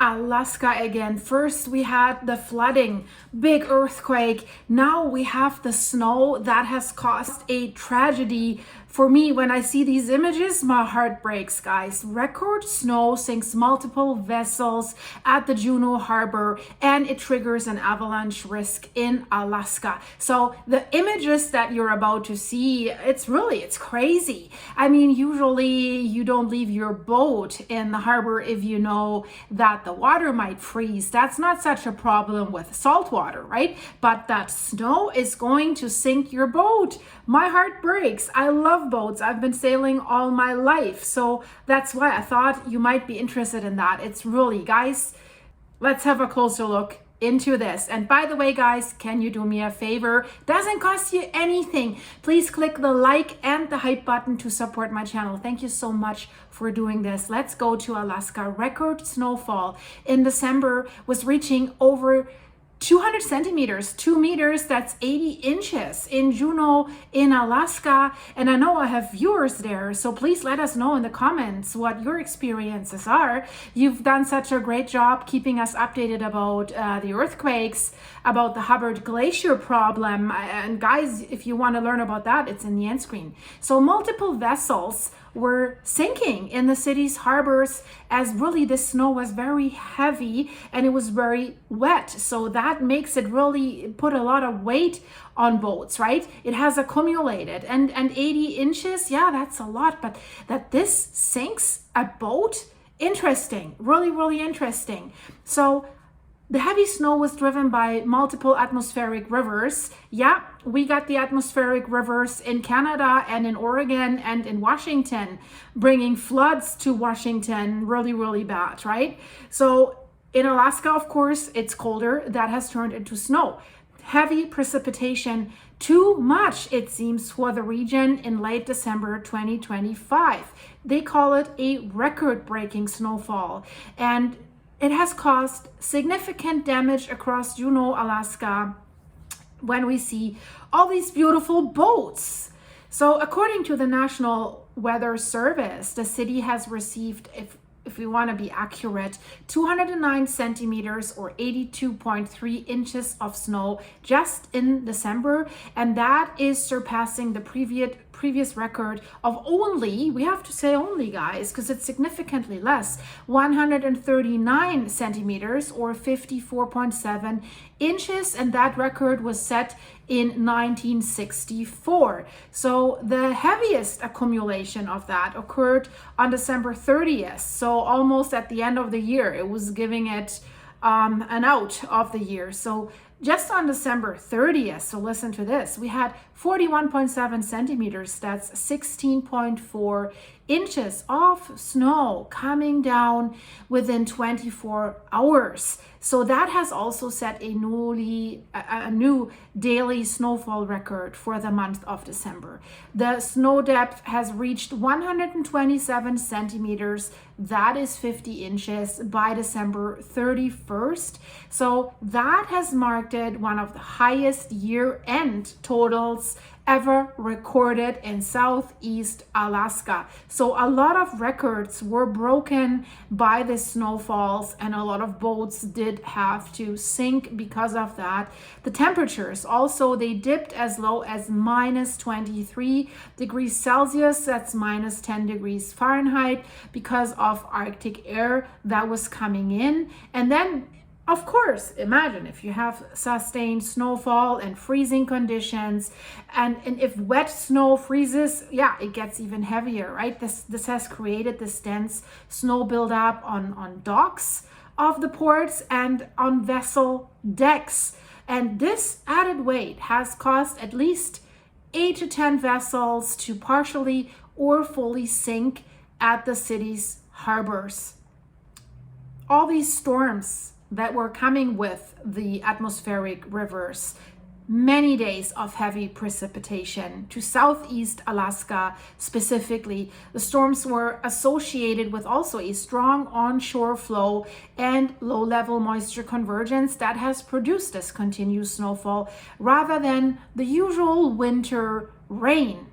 Alaska again. First, we had the flooding, big earthquake. Now we have the snow that has caused a tragedy. For me, when I see these images, my heart breaks, guys. Record snow sinks multiple vessels at the Juneau Harbor, and it triggers an avalanche risk in Alaska. So the images that you're about to see, it's crazy. I mean, usually you don't leave your boat in the harbor if you know that the water might freeze. That's not such a problem with salt water, right? But that snow is going to sink your boat. My heart breaks. I love boats. I've been sailing all my life. So that's why I thought you might be interested in that. It's really, guys, let's have a closer look into this. And by the way, guys, can you do me a favor? Doesn't cost you anything. Please click the like and the hype button to support my channel. Thank you so much for doing this. Let's go to Alaska. Record snowfall in December was reaching over 200 centimeters, 2 meters, that's 80 inches in Juneau in Alaska. And I know I have viewers there, so please let us know in the comments what your experiences are. You've done such a great job keeping us updated about the earthquakes, about the Hubbard glacier problem. And guys, if you want to learn about that, it's in the end screen. So multiple vessels were sinking in the city's harbors as really the snow was very heavy and it was very wet. So that makes it really put a lot of weight on boats, right? It has accumulated and 80 inches, yeah, that's a lot, but that this sinks a boat, interesting, really interesting. So the heavy snow was driven by multiple atmospheric rivers. Yeah, we got the atmospheric rivers in Canada and in Oregon and in Washington, bringing floods to Washington, really bad, right? So in Alaska, of course, it's colder. That has turned into snow. Heavy precipitation, too much, it seems, for the region in late December 2025. They call it a record-breaking snowfall. And it has caused significant damage across Juneau, Alaska, when we see all these beautiful boats. So according to the National Weather Service, the city has received, if we want to be accurate, 209 centimeters or 82.3 inches of snow just in December. And that is surpassing the previous record of only, we have to say only, guys, because it's significantly less, 139 centimeters or 54.7 inches. And that record was set in 1964. So the heaviest accumulation of that occurred on December 30th. So almost at the end of the year, it was giving it an out of the year. So just on December 30th, so listen to this, we had 41.7 centimeters, that's 16.4 inches of snow coming down within 24 hours. So that has also set a new daily snowfall record for the month of December. The snow depth has reached 127 centimeters, that is 50 inches by December 31st. So that has marked one of the highest year-end totals ever recorded in Southeast Alaska. So a lot of records were broken by the snowfalls and a lot of boats did have to sink because of that. The temperatures also, they dipped as low as minus 23 degrees Celsius, that's minus 10 degrees Fahrenheit, because of Arctic air that was coming in. And then of course, imagine if you have sustained snowfall and freezing conditions, and if wet snow freezes, yeah, it gets even heavier, right? This has created this dense snow buildup on docks of the ports and on vessel decks. And this added weight has caused at least 8 to 10 vessels to partially or fully sink at the city's harbors. All these storms that were coming with the atmospheric rivers, many days of heavy precipitation to Southeast Alaska specifically. The storms were associated with also a strong onshore flow and low-level moisture convergence that has produced this continuous snowfall rather than the usual winter rain.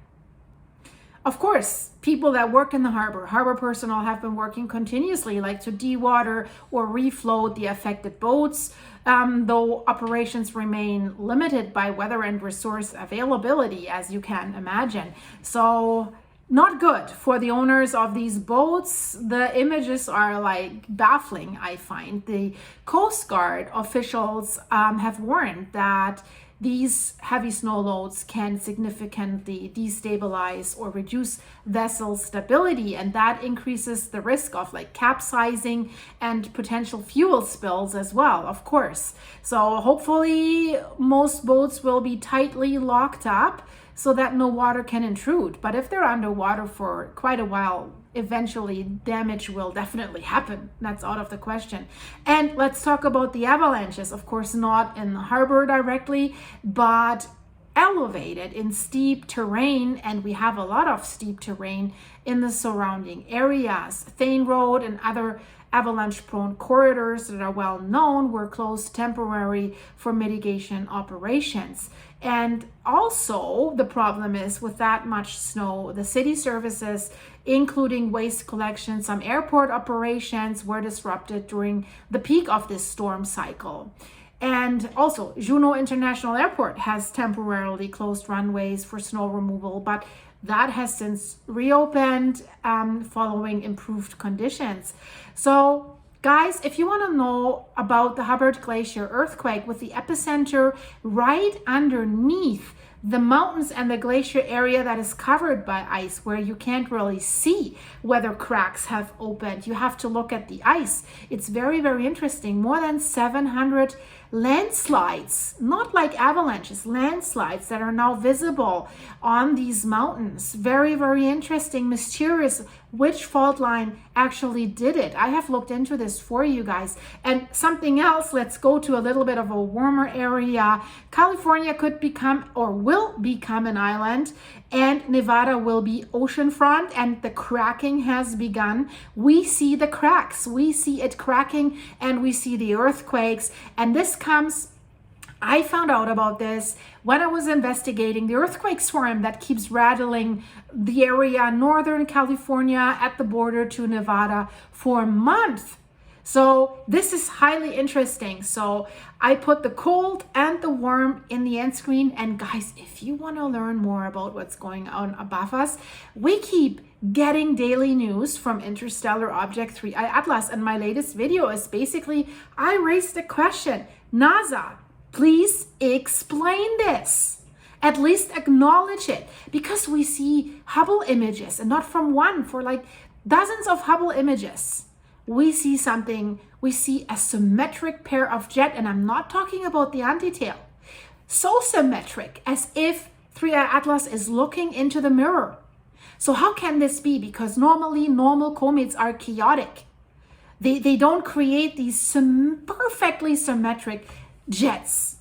Of course, people that work in the harbor personnel have been working continuously, like to dewater or refloat the affected boats, though operations remain limited by weather and resource availability, as you can imagine. So not good for the owners of these boats. The images are like baffling, I find. The Coast Guard officials have warned that these heavy snow loads can significantly destabilize or reduce vessel stability, and that increases the risk of like capsizing and potential fuel spills as well, of course. So hopefully most boats will be tightly locked up so that no water can intrude. But if they're underwater for quite a while, eventually damage will definitely happen. That's out of the question. And let's talk about the avalanches. Of course, not in the harbor directly, but elevated in steep terrain, and we have a lot of steep terrain in the surrounding areas. Thane Road and other avalanche prone corridors that are well known were closed temporarily for mitigation operations. And also the problem is with that much snow, the city services, including waste collection, some airport operations were disrupted during the peak of this storm cycle. And also Juneau International Airport has temporarily closed runways for snow removal, but that has since reopened following improved conditions. So guys, if you want to know about the Hubbard Glacier earthquake with the epicenter right underneath the mountains and the glacier area that is covered by ice, where you can't really see whether cracks have opened, you have to look at the ice. It's very, very interesting. More than 700 landslides, not like avalanches, landslides that are now visible on these mountains. Very, very interesting, mysterious. Which fault line actually did it? I have looked into this for you guys. And something else, let's go to a little bit of a warmer area. California could become or will become an island, and Nevada will be oceanfront, and the cracking has begun. We see the cracks, we see it cracking, and we see the earthquakes. And this comes, I found out about this when I was investigating the earthquake swarm that keeps rattling the area, Northern California at the border to Nevada for a month. So this is highly interesting. So I put the cold and the warm in the end screen. And guys, if you want to learn more about what's going on above us, we keep getting daily news from Interstellar Object 3I Atlas. And my latest video is basically, I raised the question, NASA, please explain this. At least acknowledge it, because we see Hubble images, and not from one, for like dozens of Hubble images. We see something, we see a symmetric pair of jet, and I'm not talking about the antitail. So symmetric, as if 3I Atlas is looking into the mirror. So how can this be? Because normally normal comets are chaotic. They don't create these perfectly symmetric jets.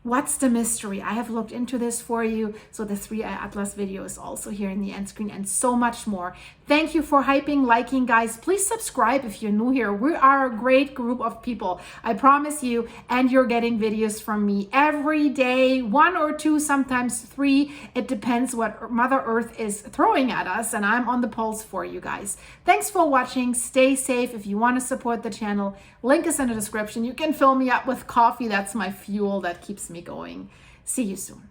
What's the mystery? I have looked into this for you. So the 3I Atlas video is also here in the end screen, and so much more. Thank you for hyping, liking, guys. Please subscribe if you're new here. We are a great group of people, I promise you, and you're getting videos from me every day, 1 or 2, sometimes 3. It depends what Mother Earth is throwing at us, and I'm on the pulse for you guys. Thanks for watching. Stay safe. If you want to support the channel, link is in the description. You can fill me up with coffee. That's my fuel that keeps me going. See you soon.